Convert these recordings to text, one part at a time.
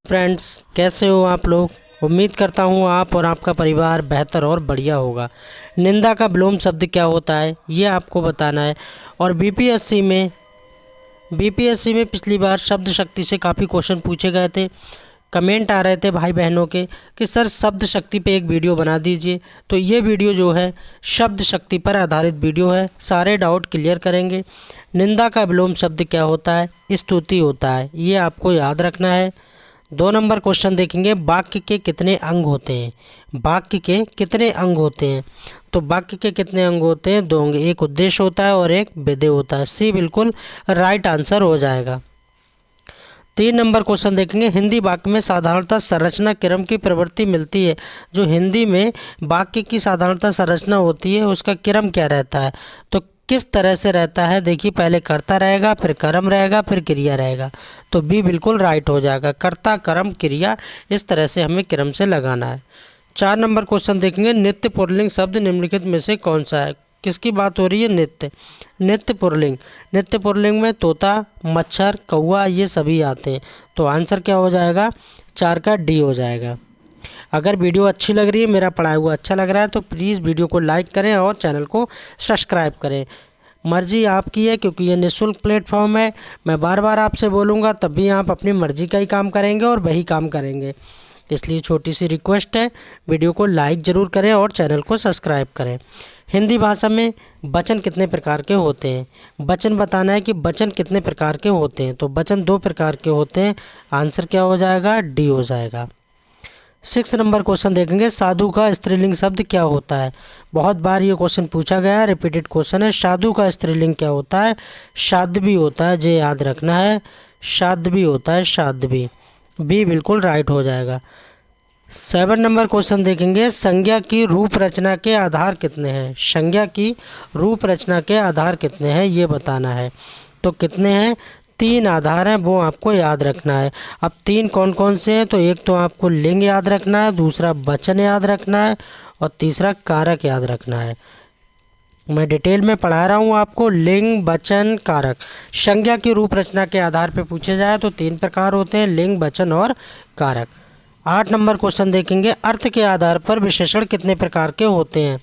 Friends, कैसे हो आप लोग। उम्मीद करता हूँ आप और आपका परिवार बेहतर और बढ़िया होगा। निंदा का विलोम शब्द क्या होता है ये आपको बताना है। और बीपीएससी में पिछली बार शब्द शक्ति से काफ़ी क्वेश्चन पूछे गए थे। कमेंट आ रहे थे भाई बहनों के कि सर शब्द शक्ति पे एक वीडियो बना दीजिए। तो ये वीडियो जो है शब्द शक्ति पर आधारित वीडियो है, सारे डाउट क्लियर करेंगे। निंदा का विलोम शब्द क्या होता है, स्तुति होता है, ये आपको याद रखना है। 2 नंबर क्वेश्चन देखेंगे, वाक्य के कितने अंग होते हैं। वाक्य के कितने अंग होते हैं, तो वाक्य के कितने अंग होते हैं, 2 अंग, एक उद्देश्य होता है और एक विधेय होता है। सी बिल्कुल राइट आंसर हो जाएगा। 3 नंबर क्वेश्चन देखेंगे, हिंदी वाक्य में साधारणतः संरचना क्रम की प्रवृत्ति मिलती है। जो हिंदी में वाक्य की साधारणतः संरचना होती है उसका क्रम क्या रहता है, तो किस तरह से रहता है। देखिए, पहले कर्ता रहेगा, फिर कर्म रहेगा, फिर क्रिया रहेगा। तो बी बिल्कुल राइट हो जाएगा, कर्ता कर्म क्रिया, इस तरह से हमें क्रम से लगाना है। 4 नंबर क्वेश्चन देखेंगे, नित्य पुल्लिंग शब्द निम्नलिखित में से कौन सा है। किसकी बात हो रही है, नित्य। नित्य पुल्लिंग, नित्य पुल्लिंग में तोता, मच्छर, कौवा ये सभी आते हैं। तो आंसर क्या हो जाएगा, 4 का डी हो जाएगा। अगर वीडियो अच्छी लग रही है, मेरा पढ़ाया हुआ अच्छा लग रहा है, तो प्लीज़ वीडियो को लाइक करें और चैनल को सब्सक्राइब करें। मर्ज़ी आपकी है, क्योंकि ये निःशुल्क प्लेटफॉर्म है। मैं बार बार आपसे बोलूँगा तब भी आप अपनी मर्ज़ी का ही काम करेंगे और वही काम करेंगे। इसलिए छोटी सी रिक्वेस्ट है, वीडियो को लाइक ज़रूर करें और चैनल को सब्सक्राइब करें। हिंदी भाषा में वचन कितने प्रकार के होते हैं। वचन बताना है कि वचन कितने प्रकार के होते हैं। तो वचन 2 प्रकार के होते हैं। आंसर क्या हो जाएगा, डी हो जाएगा। 6 नंबर क्वेश्चन देखेंगे, साधु का स्त्रीलिंग शब्द क्या होता है। बहुत बार ये क्वेश्चन पूछा गया है, रिपीटेड क्वेश्चन है। साधु का स्त्रीलिंग क्या होता है, साध्वी होता है, ये याद रखना है। साध्वी होता है, साध्वी। बी बिल्कुल राइट हो जाएगा। 7 नंबर क्वेश्चन देखेंगे, संज्ञा की रूप रचना के आधार कितने हैं। संज्ञा की रूप रचना के आधार कितने हैं ये बताना है। तो कितने हैं, 3 आधार हैं, वो आपको याद रखना है। अब 3 कौन कौन से हैं, तो एक तो आपको लिंग याद रखना है, दूसरा वचन याद रखना है और तीसरा कारक याद रखना है। मैं डिटेल में पढ़ा रहा हूँ आपको। लिंग, वचन, कारक। संज्ञा की रूप रचना के आधार पर पूछे जाए तो 3 प्रकार होते हैं, लिंग, वचन और कारक। 8 नंबर क्वेश्चन देखेंगे, अर्थ के आधार पर विशेषण कितने प्रकार के होते हैं।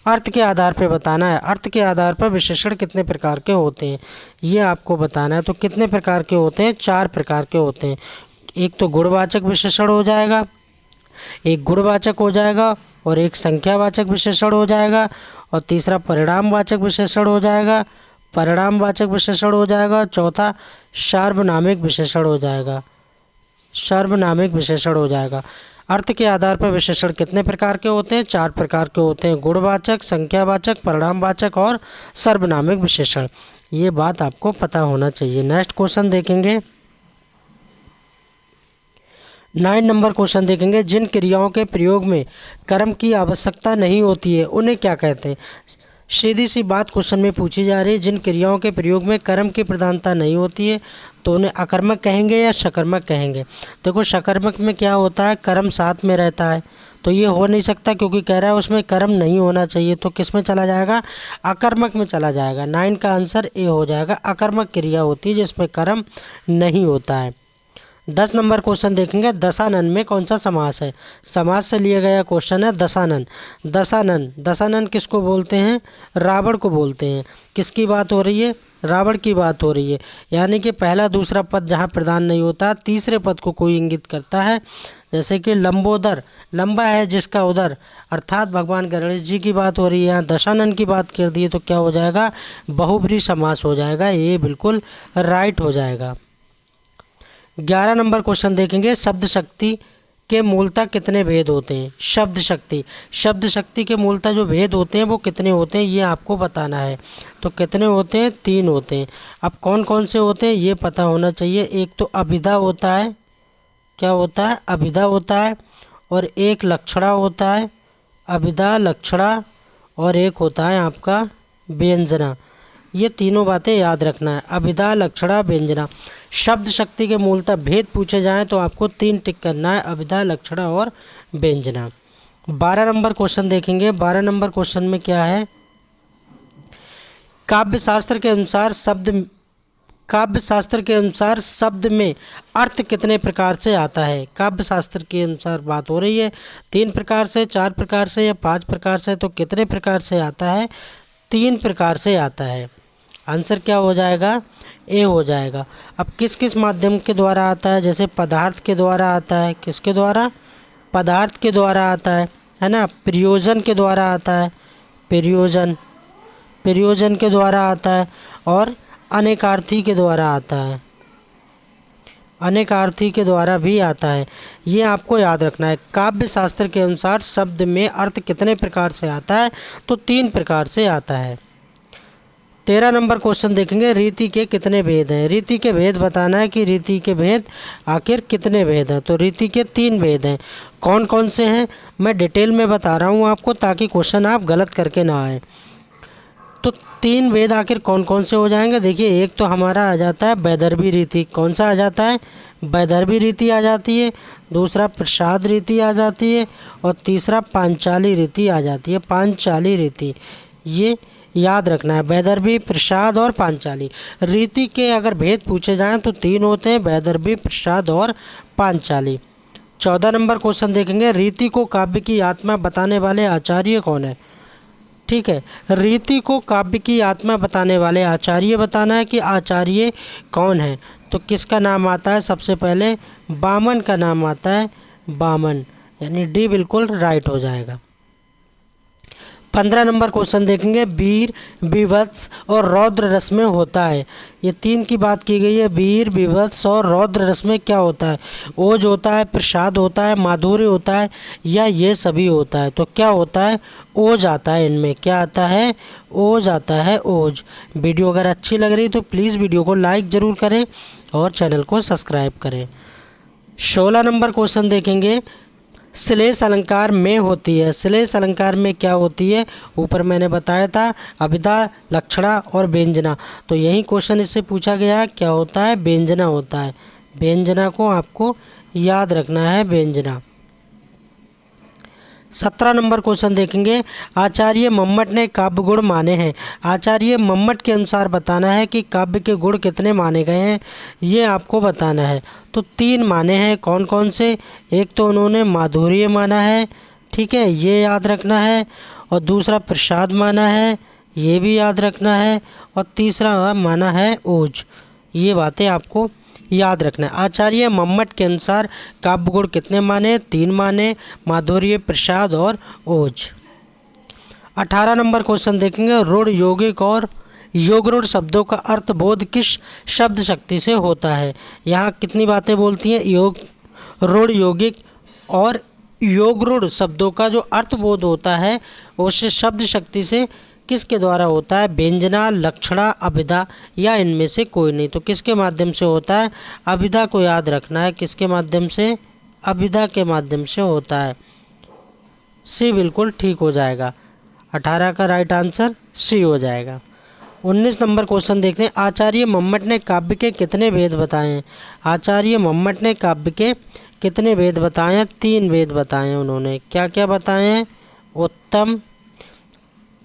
अर्थ के आधार पर बताना है, अर्थ के आधार पर विशेषण कितने प्रकार के होते हैं ये आपको बताना है। तो कितने प्रकार के होते हैं, 4 प्रकार के होते हैं। एक तो गुणवाचक विशेषण हो जाएगा, एक गुणवाचक हो जाएगा और एक संख्यावाचक विशेषण हो जाएगा और तीसरा परिणामवाचक विशेषण हो जाएगा। परिणामवाचक विशेषण हो जाएगा, चौथा सार्वनामिक विशेषण हो जाएगा। सार्वनामिक विशेषण हो जाएगा। अर्थ के आधार पर विशेषण कितने प्रकार के होते हैं, 4 प्रकार के होते हैं, गुणवाचक, संख्यावाचक, परिणामवाचक और सार्वनामिक विशेषण। ये बात आपको पता होना चाहिए। नेक्स्ट क्वेश्चन देखेंगे, 9 नंबर क्वेश्चन देखेंगे, जिन क्रियाओं के प्रयोग में कर्म की आवश्यकता नहीं होती है उन्हें क्या कहते हैं। सीधी सी बात क्वेश्चन में पूछी जा रही है, जिन क्रियाओं के प्रयोग में कर्म की प्रधानता नहीं होती है तो उन्हें अकर्मक कहेंगे या सकर्मक कहेंगे। देखो, सकर्मक में क्या होता है, कर्म साथ में रहता है, तो ये हो नहीं सकता, क्योंकि कह रहा है उसमें कर्म नहीं होना चाहिए। तो किस में चला जाएगा, अकर्मक में चला जाएगा। 9 का आंसर ए हो जाएगा। अकर्मक क्रिया होती है जिसमें कर्म नहीं होता है। 10 नंबर क्वेश्चन देखेंगे, दशानन में कौन सा समास है। समास से लिया गया क्वेश्चन है दशानन। दशानन, दशानन किसको बोलते हैं, रावण को बोलते हैं। किसकी बात हो रही है, रावण की बात हो रही है। यानी कि पहला दूसरा पद जहाँ प्रधान नहीं होता, तीसरे पद को कोई इंगित करता है। जैसे कि लंबोदर, लंबा है जिसका उदर, अर्थात भगवान गणेश जी की बात हो रही है। यहाँ दशानन की बात कर दी है तो क्या हो जाएगा, बहुब्रीहि समास हो जाएगा। ये बिल्कुल राइट हो जाएगा। 11 नंबर क्वेश्चन देखेंगे, शब्द शक्ति के मूलतः कितने भेद होते हैं। शब्द शक्ति, शब्द शक्ति के मूलतः जो भेद होते हैं वो कितने होते हैं ये आपको बताना है। तो कितने होते हैं, 3 होते हैं। अब कौन कौन से होते हैं ये पता होना चाहिए। एक तो अभिधा होता है, क्या होता है, अभिधा होता है, और एक लक्षणा होता है, अभिधा लक्षणा, और एक होता है आपका व्यंजना। ये तीनों बातें याद रखना है, अभिधा लक्षणा व्यंजना। शब्द शक्ति के मूलतः भेद पूछे जाएं तो आपको 3 टिक करना है, अभिधा लक्षणा और व्यंजना। 12 नंबर क्वेश्चन देखेंगे। 12 नंबर क्वेश्चन में क्या है, काव्य शास्त्र के अनुसार शब्द काव्य शास्त्र के अनुसार शब्द में अर्थ कितने प्रकार से आता है। काव्य शास्त्र के अनुसार बात हो रही है, 3 प्रकार से, 4 प्रकार से या 5 प्रकार से, तो कितने प्रकार से आता है, 3 प्रकार से आता है। आंसर क्या हो जाएगा, ए हो जाएगा। अब किस किस माध्यम के द्वारा आता है, जैसे पदार्थ के द्वारा आता है, किसके द्वारा, पदार्थ के द्वारा आता है ना, प्रयोजन के द्वारा आता है, प्रयोजन के द्वारा आता है, और अनेकार्थी के द्वारा आता है, अनेकार्थी के द्वारा भी आता है। ये आपको याद रखना है। काव्य शास्त्र के अनुसार शब्द में अर्थ कितने प्रकार से आता है, तो 3 प्रकार से आता है। 13 नंबर क्वेश्चन देखेंगे, रीति के कितने भेद हैं। रीति के भेद बताना है कि रीति के भेद आखिर कितने भेद हैं। तो रीति के 3 भेद हैं। कौन कौन से हैं मैं डिटेल में बता रहा हूँ आपको, ताकि क्वेश्चन आप गलत करके ना आए। तो 3 वेद आखिर कौन कौन से हो जाएंगे, देखिए, एक तो हमारा आ जाता है वैदर्भी रीति। कौन सा आ जाता है, वैदर्भी रीति आ जाती है। दूसरा प्रसाद रीति आ जाती है, और तीसरा पांचाली रीति आ जाती है। पांचाली रीति, ये याद रखना है, वैदर्भी, प्रसाद और पांचाली रीति के अगर भेद पूछे जाएं तो 3 होते हैं, वैदर्भी, प्रसाद और पांचाली। 14 नंबर क्वेश्चन देखेंगे, रीति को काव्य की आत्मा बताने वाले आचार्य कौन है। ठीक है, रीति को काव्य की आत्मा बताने वाले आचार्य बताना है कि आचार्य कौन है। तो किसका नाम आता है, सबसे पहले वामन का नाम आता है, वामन, यानी डी बिल्कुल राइट हो जाएगा। 15 नंबर क्वेश्चन देखेंगे, वीर, विवत्स और रौद्र रस में होता है। ये 3 की बात की गई है। वीर, विवत्स और रौद्र रस में क्या होता है, ओज होता है, प्रसाद होता है, माधुर्य होता है, या ये सभी होता है। तो क्या होता है, ओज आता है इनमें। क्या आता है, ओज आता है, ओज। वीडियो अगर अच्छी लग रही तो प्लीज़ वीडियो को लाइक ज़रूर करें और चैनल को सब्सक्राइब करें। 16 नंबर क्वेश्चन देखेंगे, श्लेष अलंकार में होती है। श्लेष अलंकार में क्या होती है, ऊपर मैंने बताया था, अभिधा, लक्षणा और व्यंजना। तो यही क्वेश्चन इससे पूछा गया है, क्या होता है, व्यंजना होता है। व्यंजना को आपको याद रखना है, व्यंजना। 17 नंबर क्वेश्चन देखेंगे, आचार्य मम्मट ने काव्य गुण माने हैं। आचार्य मम्मट के अनुसार बताना है कि काव्य के गुण कितने माने गए हैं, ये आपको बताना है। तो 3 माने हैं। कौन कौन से, एक तो उन्होंने माधुर्य माना है, ठीक है, ये याद रखना है, और दूसरा प्रसाद माना है, ये भी याद रखना है, और तीसरा माना है ओज। ये बातें आपको याद रखना है। आचार्य मम्मट के अनुसार काव्य गुण कितने माने, 3 माने, माधुर्य, प्रसाद और ओज। 18 नंबर क्वेश्चन देखेंगे, रूढ़, यौगिक और योगरूढ़ शब्दों का अर्थबोध किस शब्द शक्ति से होता है। यहाँ कितनी बातें बोलती हैं, योग, रूढ़, यौगिक और योगरूढ़ शब्दों का जो अर्थबोध होता है उससे शब्द शक्ति से किसके द्वारा होता है, व्यंजना, लक्षणा, अभिधा, या इनमें से कोई नहीं। तो किसके माध्यम से होता है, अभिधा को याद रखना है। किसके माध्यम से, अभिधा के माध्यम से होता है। सी बिल्कुल ठीक हो जाएगा। 18 का राइट आंसर सी हो जाएगा। 19 नंबर क्वेश्चन देखते हैं, आचार्य मम्मट ने काव्य के कितने भेद बताए हैं। आचार्य मम्मट ने काव्य के कितने भेद बताए हैं, 3 भेद बताए हैं उन्होंने। क्या क्या बताए हैं, उत्तम,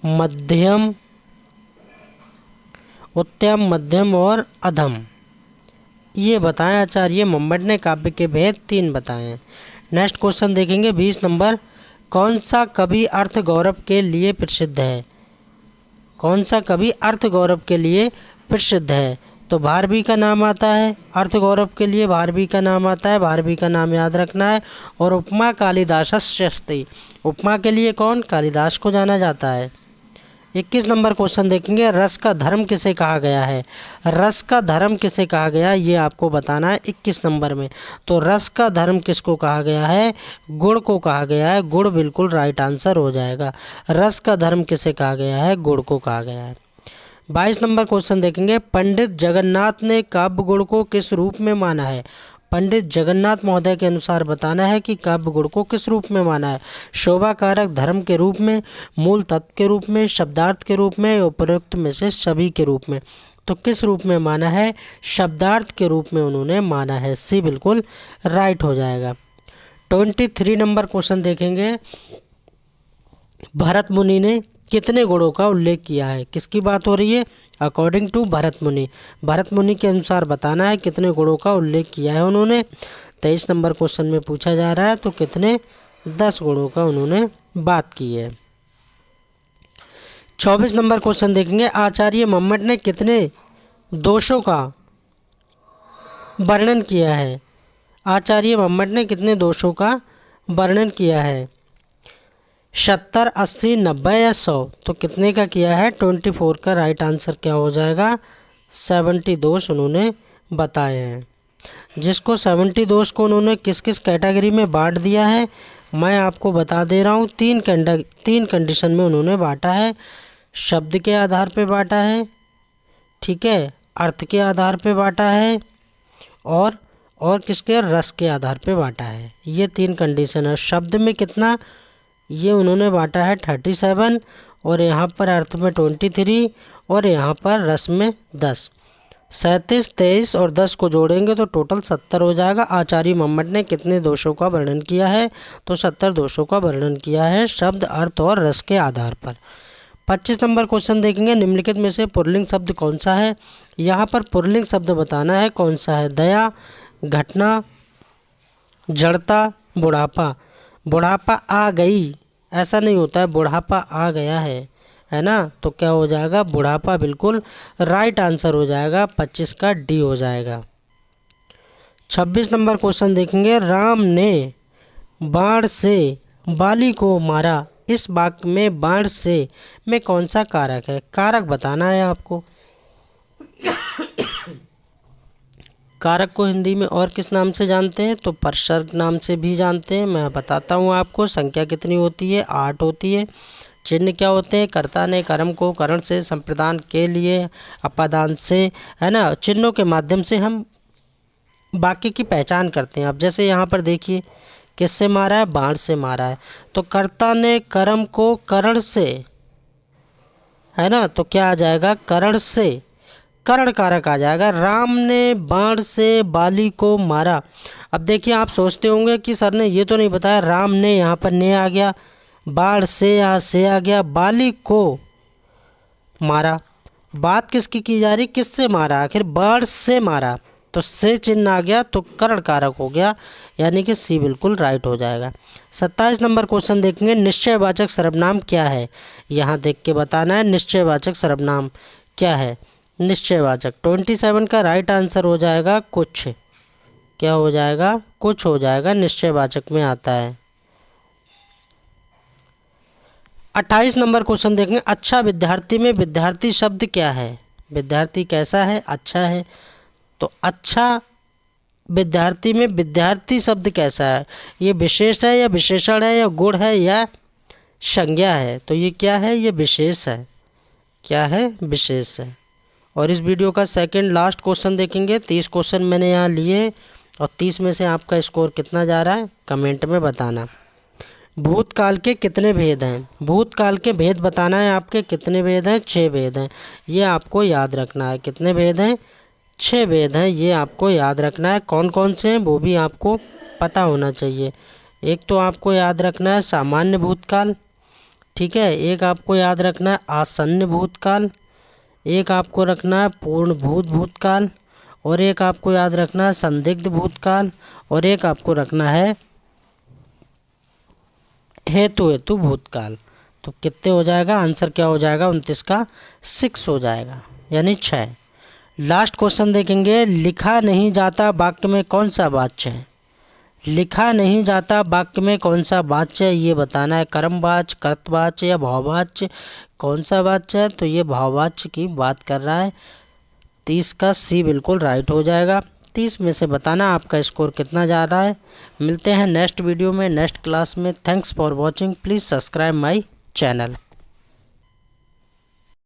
मध्यम, मध्यम और अधम, ये बताएं। आचार्य मम्मट ने काव्य के भेद 3 बताए हैं। नेक्स्ट क्वेश्चन देखेंगे, 20 नंबर, कौन सा कवि अर्थ गौरव के लिए प्रसिद्ध है। कौन सा कवि अर्थ गौरव के लिए प्रसिद्ध है। तो भारवी का नाम आता है, अर्थ गौरव के लिए भारवी का नाम आता है, भारवी का नाम याद रखना है। और उपमा कालिदासस्यस्ति, उपमा के लिए कौन, कालिदास को जाना जाता है। 21 नंबर क्वेश्चन देखेंगे, रस का धर्म किसे कहा गया है। रस का धर्म किसे कहा गया है, ये आपको बताना है 21 नंबर में। तो रस का धर्म किसको कहा गया है, गुड़ को कहा गया है। गुड़ बिल्कुल राइट आंसर हो जाएगा। रस का धर्म किसे कहा गया है, गुड़ को कहा गया है। 22 नंबर क्वेश्चन देखेंगे, पंडित जगन्नाथ ने काव्य गुण को किस रूप में माना है। पंडित जगन्नाथ महोदय के अनुसार बताना है कि काव्य गुण को किस रूप में माना है। शोभा कारक, धर्म के रूप में, मूल तत्व के रूप में, शब्दार्थ के रूप में, उपरोक्त में से सभी के रूप में। तो किस रूप में माना है, शब्दार्थ के रूप में उन्होंने माना है। सी बिल्कुल राइट हो जाएगा। 23 नंबर क्वेश्चन देखेंगे, भरत मुनि ने कितने गुणों का उल्लेख किया है। किसकी बात हो रही है, अकॉर्डिंग टू भरत मुनि। भरत मुनि के अनुसार बताना है कितने गुणों का उल्लेख किया है उन्होंने। 23 नंबर क्वेश्चन में पूछा जा रहा है तो कितने 10 गुणों का उन्होंने बात की है। 24 नंबर क्वेश्चन देखेंगे, आचार्य मम्मट ने कितने दोषों का वर्णन किया है। आचार्य मम्मट ने कितने दोषों का वर्णन किया है। 70, 80, 90 या 100, तो कितने का किया है। 24 का राइट आंसर क्या हो जाएगा। 70 दोष उन्होंने बताए हैं। जिसको 70 दोष को उन्होंने किस किस कैटेगरी में बांट दिया है मैं आपको बता दे रहा हूँ। तीन कंडीशन में उन्होंने बांटा है। शब्द के आधार पे बांटा है, ठीक है, अर्थ के आधार पे बांटा है और किसके रस के आधार पे बांटा है। ये 3 कंडीशन है। शब्द में कितना, ये उन्होंने बांटा है 37 और यहाँ पर अर्थ में 23 और यहाँ पर रस में 10। 37, 23 और 10 को जोड़ेंगे तो टोटल 70 हो जाएगा। आचार्य मम्मट ने कितने दोषों का वर्णन किया है तो 70 दोषों का वर्णन किया है शब्द, अर्थ और रस के आधार पर। 25 नंबर क्वेश्चन देखेंगे, निम्नलिखित में से पुल्लिंग शब्द कौन सा है। यहाँ पर पुल्लिंग शब्द बताना है कौन सा है। दया, घटना, जड़ता, बुढ़ापा। बुढ़ापा आ गई ऐसा नहीं होता है, बुढ़ापा आ गया है ना, तो क्या हो जाएगा बुढ़ापा बिल्कुल राइट आंसर हो जाएगा। 25 का डी हो जाएगा। 26 नंबर क्वेश्चन देखेंगे, राम ने बाण से बाली को मारा। इस वाक्य में बाण से में कौन सा कारक है। कारक बताना है आपको। कारक को हिंदी में और किस नाम से जानते हैं तो परसर्ग नाम से भी जानते हैं। मैं बताता हूँ आपको। संख्या कितनी होती है, 8 होती है। चिन्ह क्या होते हैं, कर्ता ने कर्म को करण से संप्रदान के लिए अपादान से, है ना, चिन्हों के माध्यम से हम वाक्य की पहचान करते हैं। अब जैसे यहाँ पर देखिए किससे मारा है, बाण से मारा है, तो कर्ता ने कर्म को करण से, है ना, तो क्या आ जाएगा करण से, करण कारक आ जाएगा। राम ने बाण से बाली को मारा। अब देखिए आप सोचते होंगे कि सर ने ये तो नहीं बताया, राम ने यहाँ पर ने आ गया, बाण से यहाँ से आ गया, बाली को मारा। बात किसकी की जा रही, किससे मारा, आखिर बाण से मारा, तो से चिन्ह आ गया तो करण कारक हो गया, यानी कि सी बिल्कुल राइट हो जाएगा। 27 नंबर क्वेश्चन देखेंगे, निश्चयवाचक सर्वनाम क्या है। यहाँ देख के बताना है निश्चयवाचक सर्वनाम क्या है। निश्चयवाचक 27 का राइट आंसर हो जाएगा कुछ। क्या हो जाएगा, कुछ हो जाएगा, निश्चयवाचक में आता है। 28 नंबर क्वेश्चन देखेंगे, अच्छा विद्यार्थी में विद्यार्थी शब्द क्या है। विद्यार्थी कैसा है, अच्छा है, तो अच्छा विद्यार्थी में विद्यार्थी शब्द कैसा है। ये विशेष है या विशेषण है या गुण है या संज्ञा है, तो ये क्या है, ये विशेष है। क्या है, विशेष है। और इस वीडियो का सेकंड लास्ट क्वेश्चन देखेंगे। 30 क्वेश्चन मैंने यहाँ लिए और 30 में से आपका स्कोर कितना जा रहा है कमेंट में बताना। भूतकाल के कितने भेद हैं। भूतकाल के भेद बताना है आपके, कितने भेद हैं, 6 भेद हैं। ये आपको याद रखना है। कितने भेद हैं, 6 भेद हैं, ये आपको याद रखना है। कौन कौन से हैं वो भी आपको पता होना चाहिए। एक तो आपको याद रखना है सामान्य भूतकाल, ठीक है, एक आपको याद रखना है आसन्न भूतकाल, एक आपको रखना है पूर्णभूत भूतकाल, और एक आपको याद रखना है संदिग्ध भूतकाल, और एक आपको रखना है हेतु भूतकाल। तो कितने हो जाएगा, आंसर क्या हो जाएगा 29 का 6 हो जाएगा, यानी 6। लास्ट क्वेश्चन देखेंगे, लिखा नहीं जाता वाक्य में कौन सा वाच्य है। लिखा नहीं जाता वाक्य में कौन सा वाच्य है, ये बताना है। कर्मवाच्य, कर्तवाच्य या भाववाच्य, कौन सा वाच्य है, तो ये भाववाच्य की बात कर रहा है। 30 का सी बिल्कुल राइट हो जाएगा। 30 में से बताना आपका स्कोर कितना जा रहा है। मिलते हैं नेक्स्ट वीडियो में, नेक्स्ट क्लास में। Thanks for watching, please subscribe my channel.